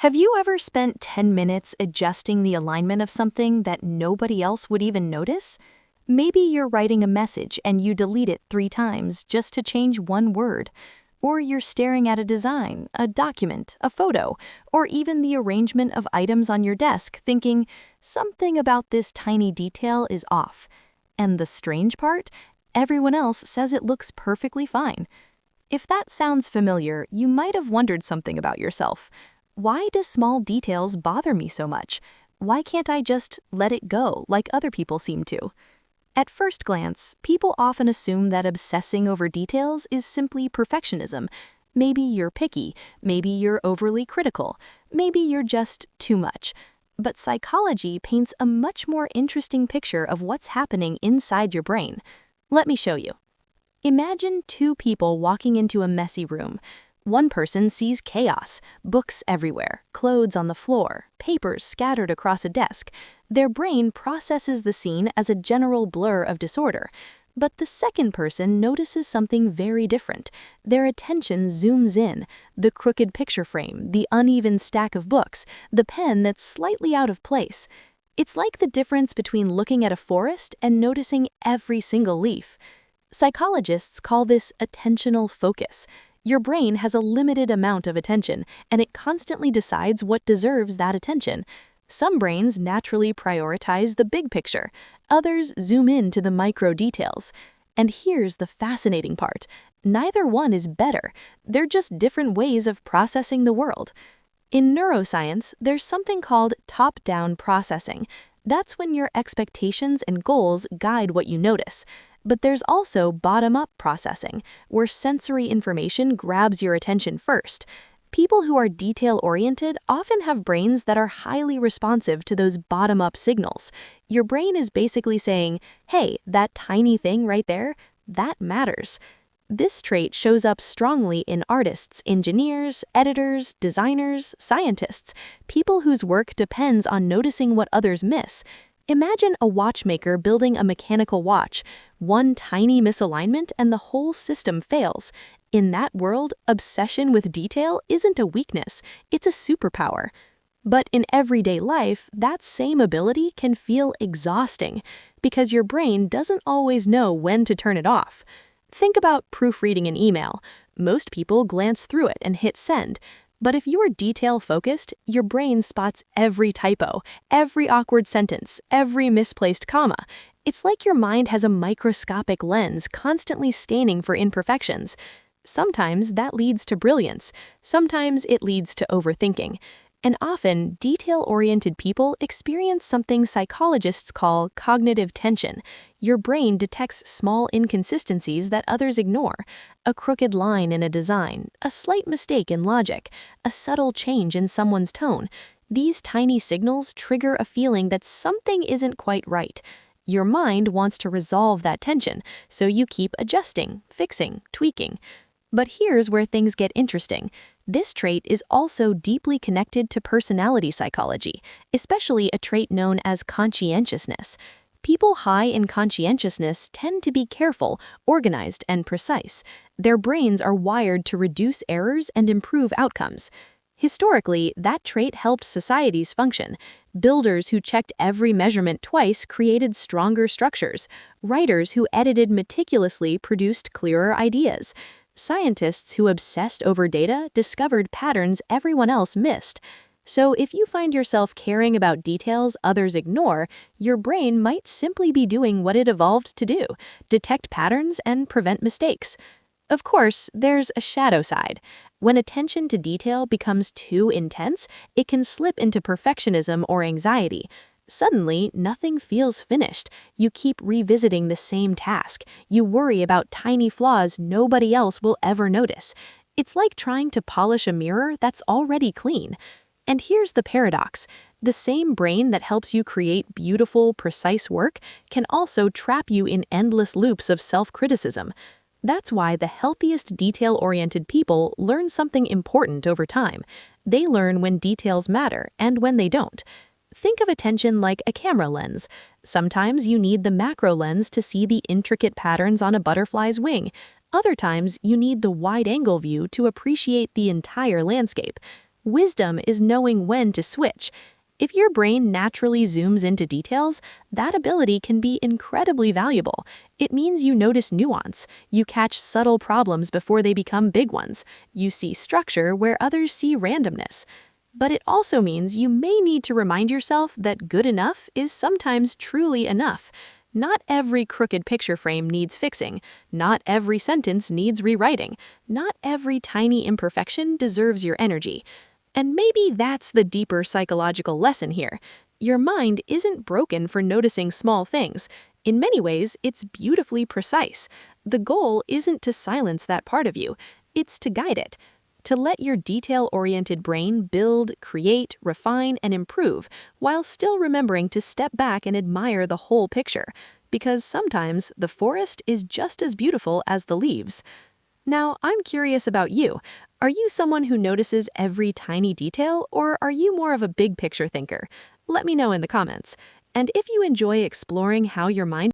Have you ever spent 10 minutes adjusting the alignment of something that nobody else would even notice? Maybe you're writing a message and you delete it 3 times just to change one word. Or you're staring at a design, a document, a photo, or even the arrangement of items on your desk thinking, something about this tiny detail is off. And the strange part? Everyone else says it looks perfectly fine. If that sounds familiar, you might have wondered something about yourself. Why do small details bother me so much? Why can't I just let it go like other people seem to? At first glance, people often assume that obsessing over details is simply perfectionism. Maybe you're picky, maybe you're overly critical, maybe you're just too much. But psychology paints a much more interesting picture of what's happening inside your brain. Let me show you. Imagine 2 people walking into a messy room. One person sees chaos, books everywhere, clothes on the floor, papers scattered across a desk. Their brain processes the scene as a general blur of disorder. But the second person notices something very different. Their attention zooms in, the crooked picture frame, the uneven stack of books, the pen that's slightly out of place. It's like the difference between looking at a forest and noticing every single leaf. Psychologists call this attentional focus. Your brain has a limited amount of attention, and it constantly decides what deserves that attention. Some brains naturally prioritize the big picture. Others zoom in to the micro details. And here's the fascinating part. Neither one is better. They're just different ways of processing the world. In neuroscience, there's something called top-down processing. That's when your expectations and goals guide what you notice. But there's also bottom-up processing, where sensory information grabs your attention first. People who are detail-oriented often have brains that are highly responsive to those bottom-up signals. Your brain is basically saying, hey, that tiny thing right there, that matters. This trait shows up strongly in artists, engineers, editors, designers, scientists, people whose work depends on noticing what others miss. Imagine a watchmaker building a mechanical watch. One tiny misalignment and the whole system fails. In that world, obsession with detail isn't a weakness, it's a superpower. But in everyday life, that same ability can feel exhausting because your brain doesn't always know when to turn it off. Think about proofreading an email. Most people glance through it and hit send. But if you are detail-focused, your brain spots every typo, every awkward sentence, every misplaced comma. It's like your mind has a microscopic lens constantly staining for imperfections. Sometimes that leads to brilliance. Sometimes it leads to overthinking. And often, detail-oriented people experience something psychologists call cognitive tension. Your brain detects small inconsistencies that others ignore. A crooked line in a design, a slight mistake in logic, a subtle change in someone's tone. These tiny signals trigger a feeling that something isn't quite right. Your mind wants to resolve that tension, so you keep adjusting, fixing, tweaking. But here's where things get interesting. This trait is also deeply connected to personality psychology, especially a trait known as conscientiousness. People high in conscientiousness tend to be careful, organized, and precise. Their brains are wired to reduce errors and improve outcomes. Historically, that trait helped societies function. Builders who checked every measurement twice created stronger structures. Writers who edited meticulously produced clearer ideas. Scientists who obsessed over data discovered patterns everyone else missed. So if you find yourself caring about details others ignore, your brain might simply be doing what it evolved to do: detect patterns and prevent mistakes. Of course, there's a shadow side. When attention to detail becomes too intense, it can slip into perfectionism or anxiety. Suddenly, nothing feels finished. You keep revisiting the same task. You worry about tiny flaws nobody else will ever notice. It's like trying to polish a mirror that's already clean. And here's the paradox. The same brain that helps you create beautiful, precise work can also trap you in endless loops of self-criticism. That's why the healthiest detail-oriented people learn something important over time. They learn when details matter and when they don't. Think of attention like a camera lens. Sometimes you need the macro lens to see the intricate patterns on a butterfly's wing. Other times you need the wide-angle view to appreciate the entire landscape. Wisdom is knowing when to switch. If your brain naturally zooms into details, that ability can be incredibly valuable. It means you notice nuance, you catch subtle problems before they become big ones, you see structure where others see randomness. But it also means you may need to remind yourself that good enough is sometimes truly enough. Not every crooked picture frame needs fixing. Not every sentence needs rewriting. Not every tiny imperfection deserves your energy. And maybe that's the deeper psychological lesson here. Your mind isn't broken for noticing small things. In many ways, it's beautifully precise. The goal isn't to silence that part of you, it's to guide it. To let your detail-oriented brain build, create, refine, and improve, while still remembering to step back and admire the whole picture. Because sometimes the forest is just as beautiful as the leaves. Now, I'm curious about you. Are you someone who notices every tiny detail, or are you more of a big picture thinker? Let me know in the comments. And if you enjoy exploring how your mind